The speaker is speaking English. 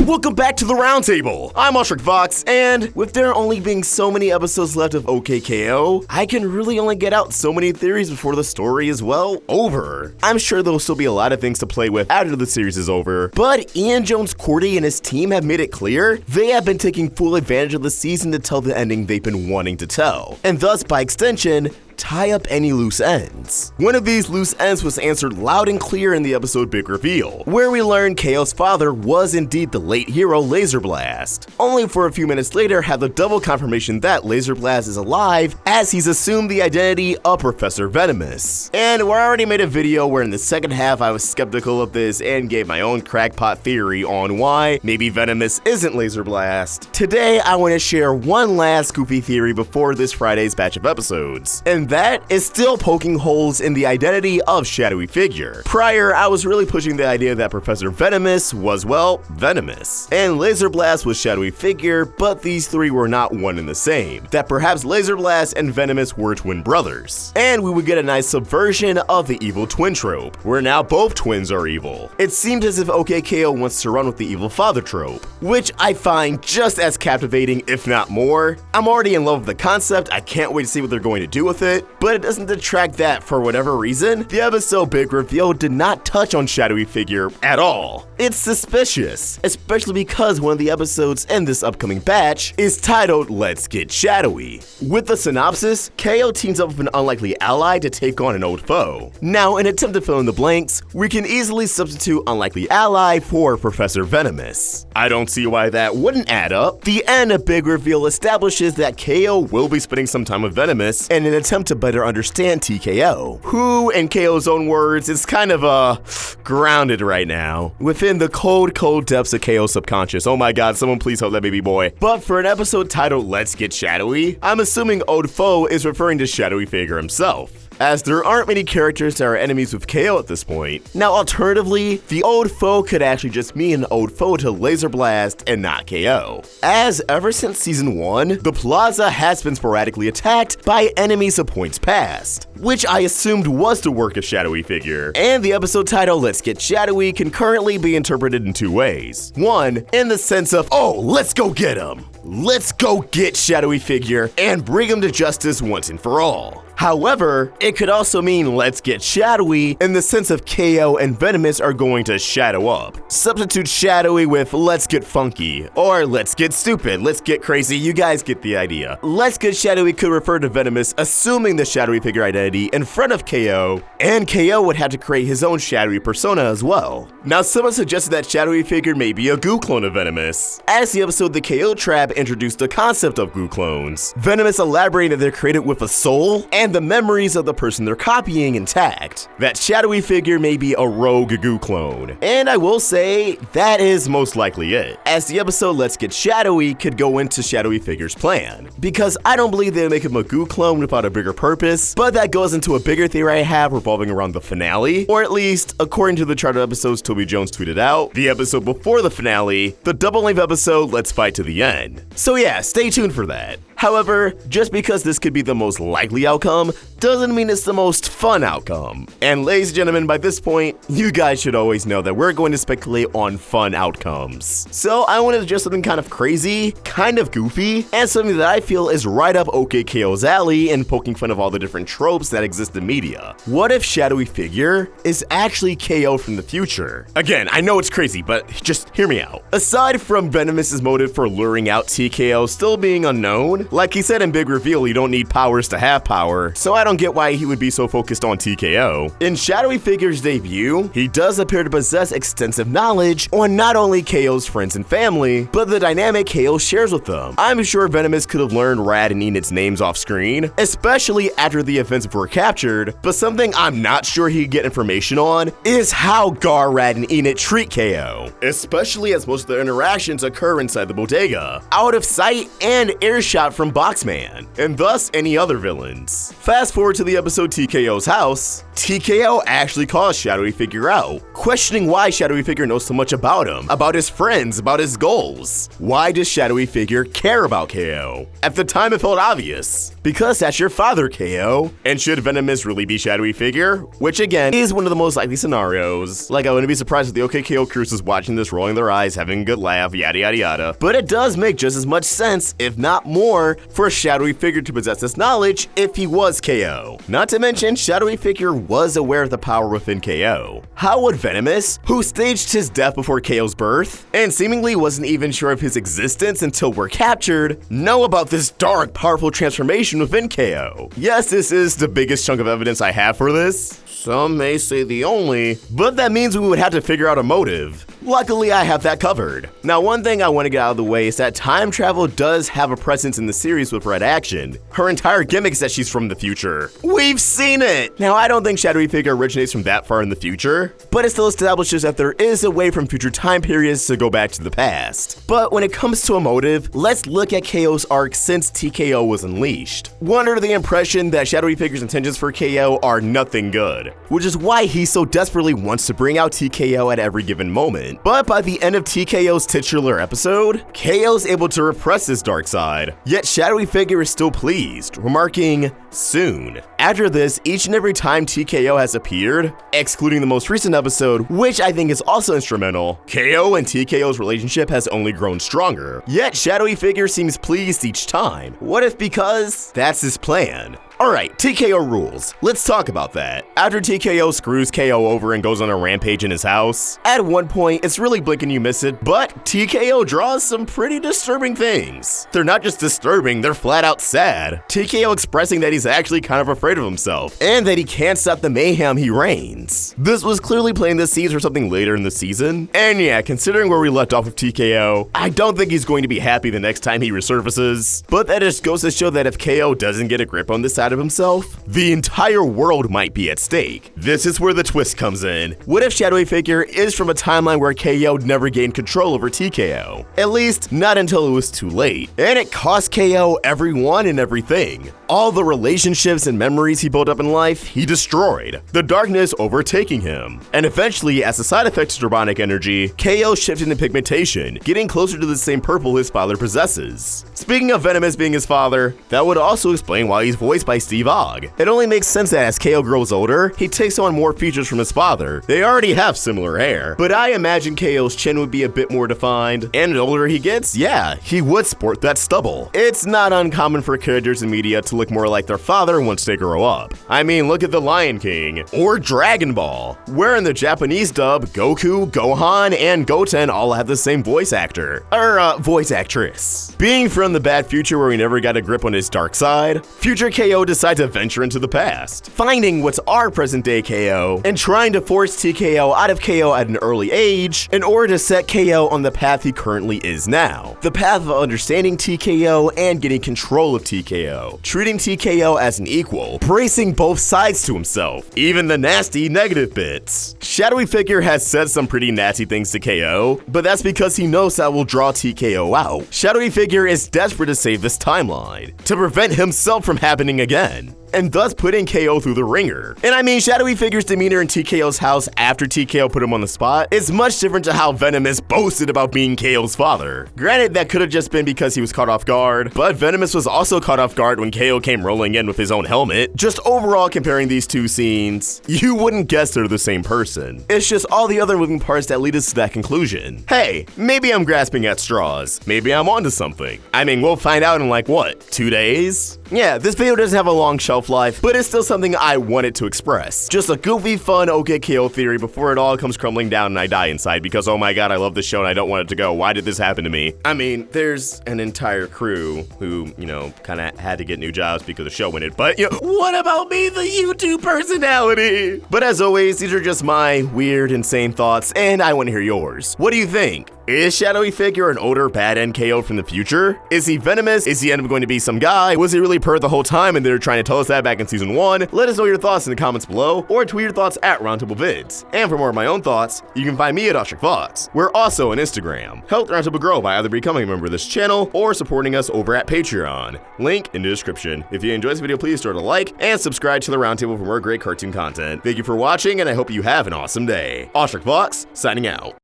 Welcome back to the Roundtable. I'm Fox, and with there only being so many episodes left of OKKO, I can really only get out so many theories before the story is, well, over. I'm sure there'll still be a lot of things to play with after the series is over, but Ian Jones-Quartey and his team have made it clear they have been taking full advantage of the season to tell the ending they've been wanting to tell, and thus, by extension, tie up any loose ends. One of these loose ends was answered loud and clear in the episode Big Reveal, where we learned KO's father was indeed the late hero Laser Blast, only for a few minutes later have the double confirmation that Laser Blast is alive as he's assumed the identity of Professor Venomous. And we already made a video where in the second half I was skeptical of this and gave my own crackpot theory on why maybe Venomous isn't Laser Blast. Today I want to share one last goofy theory before this Friday's batch of episodes, and that is still poking holes in the identity of Shadowy Figure. Prior, I was really pushing the idea that Professor Venomous was, well, venomous, and Laser Blast was Shadowy Figure, but these three were not one and the same. That perhaps Laser Blast and Venomous were twin brothers, and we would get a nice subversion of the evil twin trope, where now both twins are evil. It seemed as if OKKO wants to run with the evil father trope, which I find just as captivating, if not more. I'm already in love with the concept, I can't wait to see what they're going to do with it. But it doesn't detract that for whatever reason, the episode Big Reveal did not touch on Shadowy Figure at all. It's suspicious, especially because one of the episodes in this upcoming batch is titled Let's Get Shadowy. With the synopsis, KO teams up with an unlikely ally to take on an old foe. Now, in an attempt to fill in the blanks, we can easily substitute unlikely ally for Professor Venomous. I don't see why that wouldn't add up. The end of Big Reveal establishes that KO will be spending some time with Venomous in an attempt to better understand TKO, who, in KO's own words, is kind of, grounded right now, within the cold depths of KO's subconscious. Oh my god, someone please help that baby boy. But for an episode titled Let's Get Shadowy, I'm assuming Old Foe is referring to Shadowy Figure himself, as there aren't many characters that are enemies with KO at this point. Now, alternatively, the old foe could actually just mean an old foe to Laser Blast and not KO, as ever since season 1, the plaza has been sporadically attacked by enemies of points past, which I assumed was the work of Shadowy Figure. And the episode title Let's Get Shadowy can currently be interpreted in two ways. One, in the sense of, oh, let's go get him. Let's go get Shadowy Figure and bring him to justice once and for all. However, it could also mean let's get shadowy in the sense of KO and Venomous are going to shadow up. Substitute shadowy with let's get funky, or let's get stupid, let's get crazy, you guys get the idea. Let's get shadowy could refer to Venomous assuming the Shadowy Figure identity in front of KO, and KO would have to create his own shadowy persona as well. Now, someone suggested that Shadowy Figure may be a goo clone of Venomous. As the episode The KO Trap introduced the concept of goo clones, Venomous elaborated they're created with a soul and the memories of the person they're copying intact. That Shadowy Figure may be a rogue goo clone. And I will say, that is most likely it, as the episode Let's Get Shadowy could go into Shadowy Figure's plan, because I don't believe they'll make him a goo clone without a bigger purpose, but that goes into a bigger theory I have revolving around the finale, or at least, according to the chart of episodes Toby Jones tweeted out, the episode before the finale, the double-length episode Let's Fight to the End. So yeah, stay tuned for that. However, just because this could be the most likely outcome, doesn't mean it's the most fun outcome. And ladies and gentlemen, by this point, you guys should always know that we're going to speculate on fun outcomes. So I wanted to suggest something kind of crazy, kind of goofy, and something that I feel is right up OKKO's alley in poking fun of all the different tropes that exist in media. What if Shadowy Figure is actually KO from the future? Again, I know it's crazy, but just hear me out. Aside from Venomous's motive for luring out TKO still being unknown, like he said in Big Reveal, you don't need powers to have power, so I don't get why he would be so focused on TKO. In Shadowy Figure's debut, he does appear to possess extensive knowledge on not only KO's friends and family, but the dynamic KO shares with them. I'm sure Venomous could have learned Rad and Enid's names off screen, especially after the events were captured, but something I'm not sure he'd get information on is how Gar, Rad, and Enid treat KO, especially as most of their interactions occur inside the bodega, out of sight and earshot from from Boxman, and thus any other villains. Fast forward to the episode TKO's house, TKO actually calls Shadowy Figure out, questioning why Shadowy Figure knows so much about him, about his friends, about his goals. Why does Shadowy Figure care about KO? At the time it felt obvious. Because that's your father, KO. And should Venomous really be Shadowy Figure? Which again, is one of the most likely scenarios. Like, I wouldn't be surprised if the OKKO crew is watching this, rolling their eyes, having a good laugh, yada yada yada. But it does make just as much sense, if not more, for a Shadowy Figure to possess this knowledge if he was KO. Not to mention, Shadowy Figure was aware of the power within KO. How would Venomous, who staged his death before KO's birth, and seemingly wasn't even sure of his existence until we're captured, know about this dark, powerful transformation within KO? Yes, this is the biggest chunk of evidence I have for this. Some may say the only, but that means we would have to figure out a motive. Luckily, I have that covered. Now, one thing I want to get out of the way is that time travel does have a presence in the series with Red Action. Her entire gimmick is that she's from the future. We've seen it! Now, I don't think Shadowy Figure originates from that far in the future, but it still establishes that there is a way from future time periods to go back to the past. But when it comes to a motive, let's look at KO's arc since TKO was unleashed. We're under the impression that Shadowy Figure's intentions for KO are nothing good, which is why he so desperately wants to bring out TKO at every given moment. But by the end of TKO's titular episode, KO's able to repress his dark side, yet Shadowy Figure is still pleased, remarking, "Soon." After this, each and every time TKO has appeared, excluding the most recent episode, which I think is also instrumental, KO and TKO's relationship has only grown stronger, yet Shadowy Figure seems pleased each time. What if because that's his plan? Alright, TKO rules. Let's talk about that. After TKO screws KO over and goes on a rampage in his house, at one point, it's really blink and you miss it, but TKO draws some pretty disturbing things. They're not just disturbing, they're flat out sad. TKO expressing that he's actually kind of afraid of himself, and that he can't stop the mayhem he reigns. This was clearly planting the seeds for something later in the season, and yeah, considering where we left off with TKO, I don't think he's going to be happy the next time he resurfaces, but that just goes to show that if KO doesn't get a grip on this side of himself, the entire world might be at stake. This is where the twist comes in. What if Shadowy Figure is from a timeline where KO never gained control over TKO? At least, not until it was too late. And it cost KO everyone and everything. All the relationships and memories he built up in life, he destroyed. The darkness overtaking him. And eventually, as a side effect to Draconic energy, KO shifted in pigmentation, getting closer to the same purple his father possesses. Speaking of Venomous being his father, that would also explain why he's voiced by Steve Ogg. It only makes sense that as KO grows older, he takes on more features from his father. They already have similar hair, but I imagine KO's chin would be a bit more defined, and the older he gets, yeah, he would sport that stubble. It's not uncommon for characters in media to look more like their father once they grow up. I mean, look at The Lion King, or Dragon Ball, where in the Japanese dub, Goku, Gohan, and Goten all have the same voice actor, or voice actress. Being from the bad future where he never got a grip on his dark side, future KO decides to venture into the past, finding what's our present day KO, and trying to force TKO out of KO at an early age in order to set KO on the path he currently is now. The path of understanding TKO and getting control of TKO, treating TKO as an equal, bracing both sides to himself, even the nasty negative bits. Shadowy Figure has said some pretty nasty things to KO, but that's because he knows that will draw TKO out. Shadowy Figure is desperate to save this timeline, to prevent himself from happening again, and thus putting KO through the ringer. And I mean, Shadowy Figure's demeanor in TKO's house after TKO put him on the spot is much different to how Venomous boasted about being KO's father. Granted, that could have just been because he was caught off guard, but Venomous was also caught off guard when KO came rolling in with his own helmet. Just overall comparing these two scenes, you wouldn't guess they're the same person. It's just all the other moving parts that lead us to that conclusion. Hey, maybe I'm grasping at straws. Maybe I'm onto something. I mean, we'll find out in like what, 2 days? Yeah, this video doesn't have a long shelf life, but it's still something I wanted to express. Just a goofy, fun OKKO theory before it all comes crumbling down and I die inside because, oh my god, I love this show and I don't want it to go. Why did this happen to me? I mean, there's an entire crew who, you know, kind of had to get new jobs because the show ended, but, you know, what about me, the YouTube personality? But as always, these are just my weird, insane thoughts, and I want to hear yours. What do you think? Is Shadowy Figure an older bad NKO from the future? Is he venomous? Is he going to be some guy? Was he really pert the whole time and they're trying to tell us that had back in Season 1, let us know your thoughts in the comments below, or tweet your thoughts at Roundtable Vids. And for more of my own thoughts, you can find me at Fox. We're also on Instagram. Help the Roundtable grow by either becoming a member of this channel or supporting us over at Patreon. Link in the description. If you enjoyed this video, please throw it a like and subscribe to the Roundtable for more great cartoon content. Thank you for watching, and I hope you have an awesome day. Fox, signing out.